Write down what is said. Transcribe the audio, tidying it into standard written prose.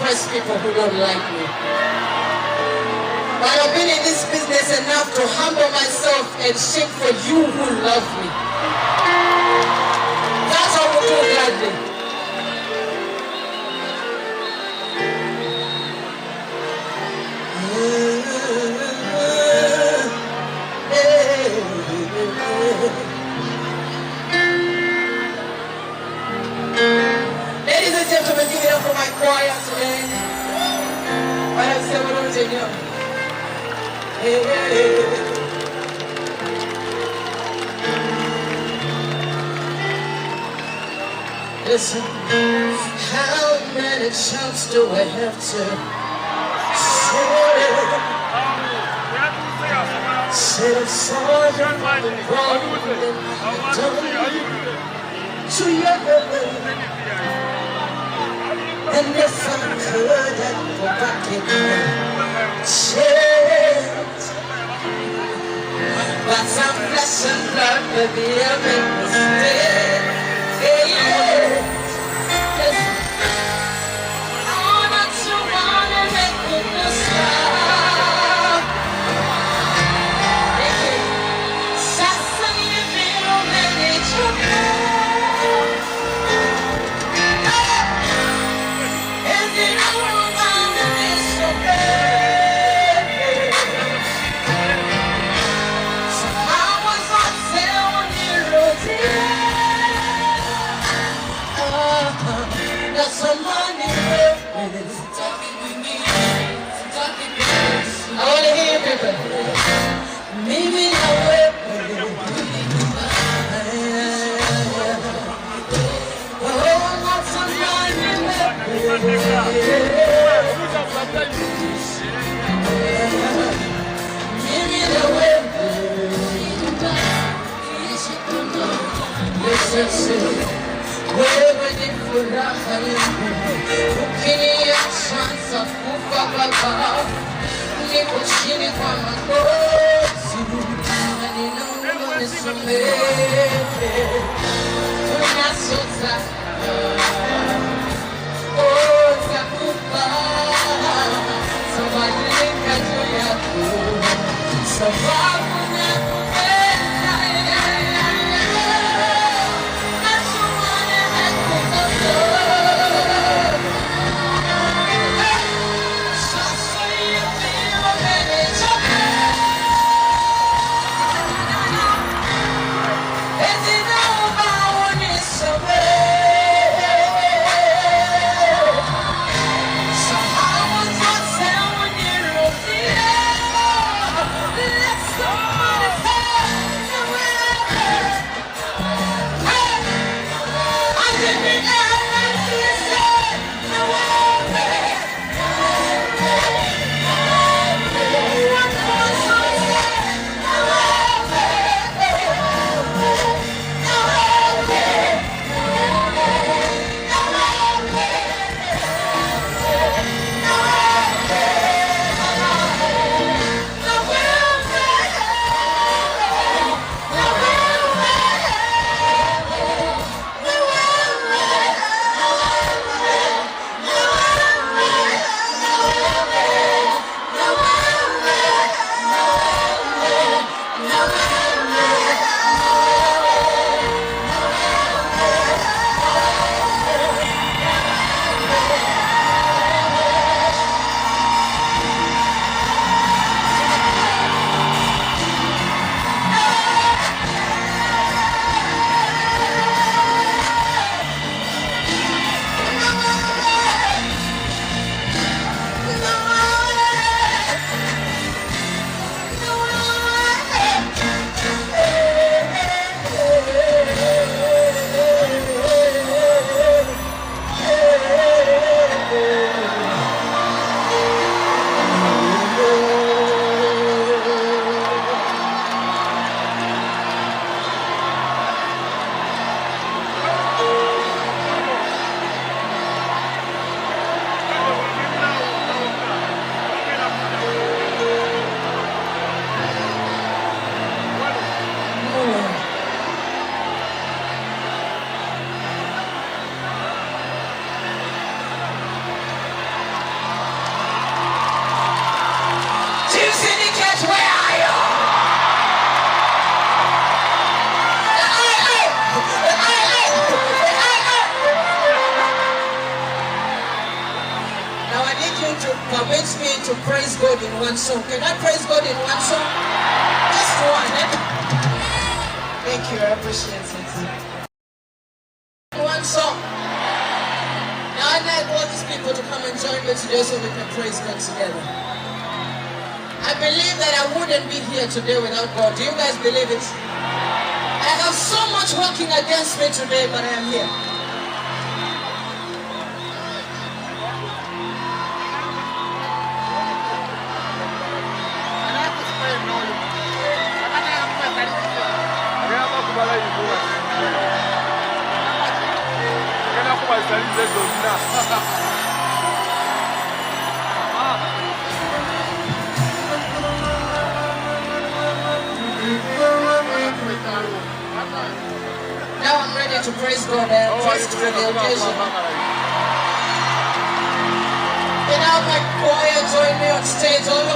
impress people who don't like me. But I've been in this business enough to humble myself and shake for you who love me. That's how we do gladly. Ladies and gentlemen, give it up for my choir today. What I'm saying, what I'm saying, listen, how many times do I have to say I'm sorry for the wrong I've done to you? And if I could, I'd go back and change. But some flesh and blood, baby, I make mistakes. I wanna make goodness stop. Sasani, you don't manage your I want to hear everybody. Maybe I will. Oh, not somebody. Maybe I will. Listen, we're waiting for the Ukini ya chance kufa baba. Niko chini kwa magoti na ninaomba nisamehe. Unasota takupa sabadilika juu yako sababu nakupenda. permits me to praise God in one song. Can I praise God in one song? Just one, eh? Thank you, I appreciate it. One song. Now I'd like all these people to come and join me today so we can praise God together. I believe that I wouldn't be here today without God. Do you guys believe it? I have so much working against me today, but I am here. Now I'm ready to praise God and just for the occasion. Can I have my choir join me on stage?